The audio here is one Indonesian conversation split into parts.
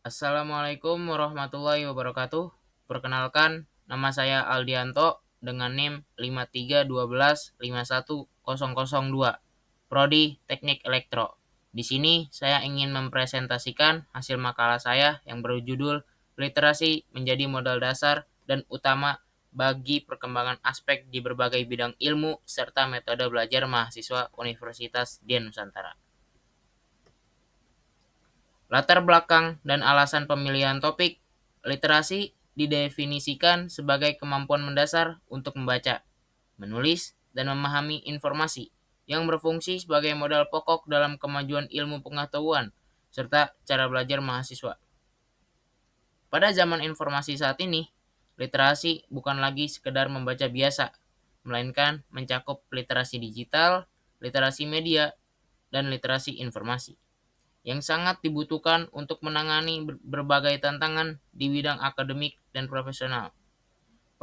Assalamualaikum warahmatullahi wabarakatuh. Perkenalkan, nama saya Aldianto dengan NIM 531251002, Prodi Teknik Elektro. Di sini saya ingin mempresentasikan hasil makalah saya yang berjudul Literasi menjadi modal dasar dan utama bagi perkembangan aspek di berbagai bidang ilmu serta metode belajar mahasiswa Universitas Dian Nusantara. Latar belakang dan alasan pemilihan topik, literasi didefinisikan sebagai kemampuan mendasar untuk membaca, menulis, dan memahami informasi yang berfungsi sebagai modal pokok dalam kemajuan ilmu pengetahuan serta cara belajar mahasiswa. Pada zaman informasi saat ini, literasi bukan lagi sekedar membaca biasa, melainkan mencakup literasi digital, literasi media, dan literasi informasi yang sangat dibutuhkan untuk menangani berbagai tantangan di bidang akademik dan profesional.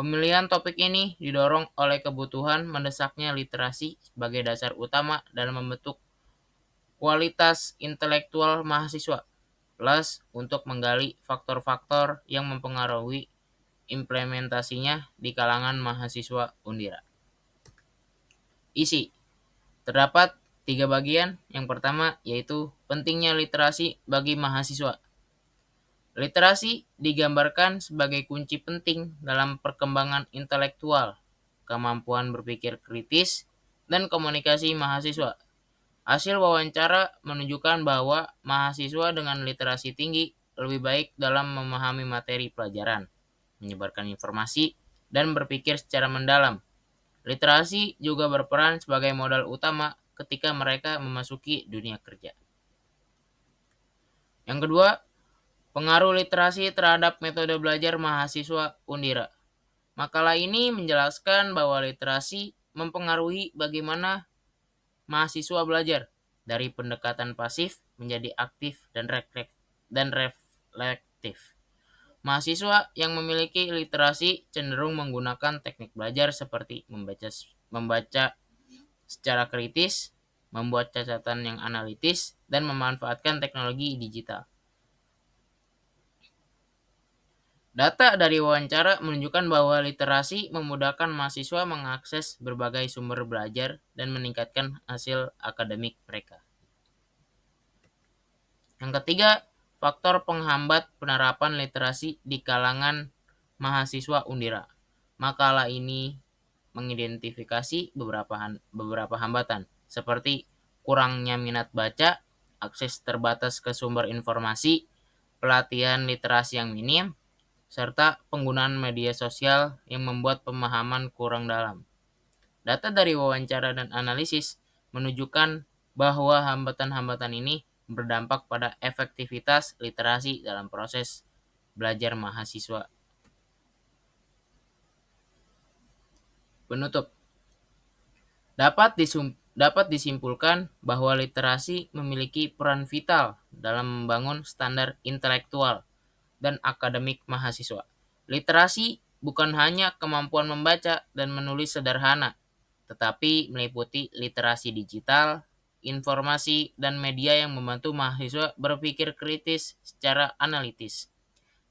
Pemilihan topik ini didorong oleh kebutuhan mendesaknya literasi sebagai dasar utama dalam membentuk kualitas intelektual mahasiswa, plus untuk menggali faktor-faktor yang mempengaruhi implementasinya di kalangan mahasiswa Undira. Isi terdapat 3 bagian. Yang pertama yaitu pentingnya literasi bagi mahasiswa. Literasi digambarkan sebagai kunci penting dalam perkembangan intelektual, kemampuan berpikir kritis, dan komunikasi mahasiswa. Hasil wawancara menunjukkan bahwa mahasiswa dengan literasi tinggi lebih baik dalam memahami materi pelajaran, menyebarkan informasi, dan berpikir secara mendalam. Literasi juga berperan sebagai modal utama ketika mereka memasuki dunia kerja. Yang kedua, pengaruh literasi terhadap metode belajar mahasiswa Undira. Makalah ini menjelaskan bahwa literasi mempengaruhi bagaimana mahasiswa belajar dari pendekatan pasif menjadi aktif dan reflektif. Mahasiswa yang memiliki literasi cenderung menggunakan teknik belajar seperti membaca secara kritis, membuat catatan yang analitis, dan memanfaatkan teknologi digital. Data dari wawancara menunjukkan bahwa literasi memudahkan mahasiswa mengakses berbagai sumber belajar dan meningkatkan hasil akademik mereka. Yang ketiga, faktor penghambat penerapan literasi di kalangan mahasiswa Undira. Makalah ini mengidentifikasi beberapa hambatan, seperti kurangnya minat baca, akses terbatas ke sumber informasi, pelatihan literasi yang minim, serta penggunaan media sosial yang membuat pemahaman kurang dalam. Data dari wawancara dan analisis menunjukkan bahwa hambatan-hambatan ini berdampak pada efektivitas literasi dalam proses belajar mahasiswa. Penutup. Dapat disimpulkan bahwa literasi memiliki peran vital dalam membangun standar intelektual dan akademik mahasiswa. Literasi bukan hanya kemampuan membaca dan menulis sederhana, tetapi meliputi literasi digital, informasi, dan media yang membantu mahasiswa berpikir kritis secara analitis.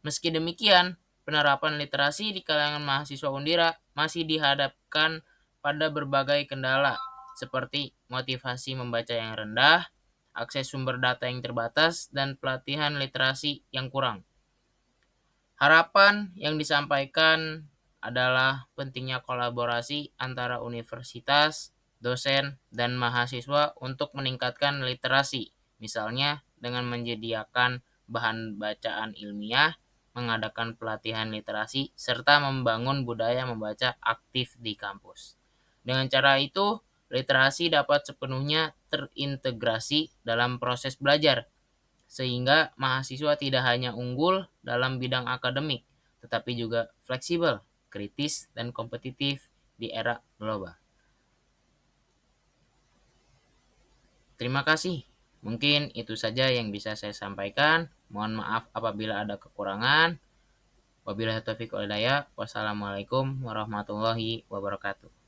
Meski demikian, penerapan literasi di kalangan mahasiswa Undira masih dihadapkan pada berbagai kendala, seperti motivasi membaca yang rendah, akses sumber data yang terbatas, dan pelatihan literasi yang kurang. Harapan yang disampaikan adalah pentingnya kolaborasi antara universitas, dosen, dan mahasiswa untuk meningkatkan literasi, misalnya dengan menyediakan bahan bacaan ilmiah, mengadakan pelatihan literasi, serta membangun budaya membaca aktif di kampus. Dengan cara itu, literasi dapat sepenuhnya terintegrasi dalam proses belajar, sehingga mahasiswa tidak hanya unggul dalam bidang akademik, tetapi juga fleksibel, kritis, dan kompetitif di era global. Terima kasih. Mungkin itu saja yang bisa saya sampaikan. Mohon maaf apabila ada kekurangan. Wabillahi taufiq wal hidayah. Wassalamualaikum warahmatullahi wabarakatuh.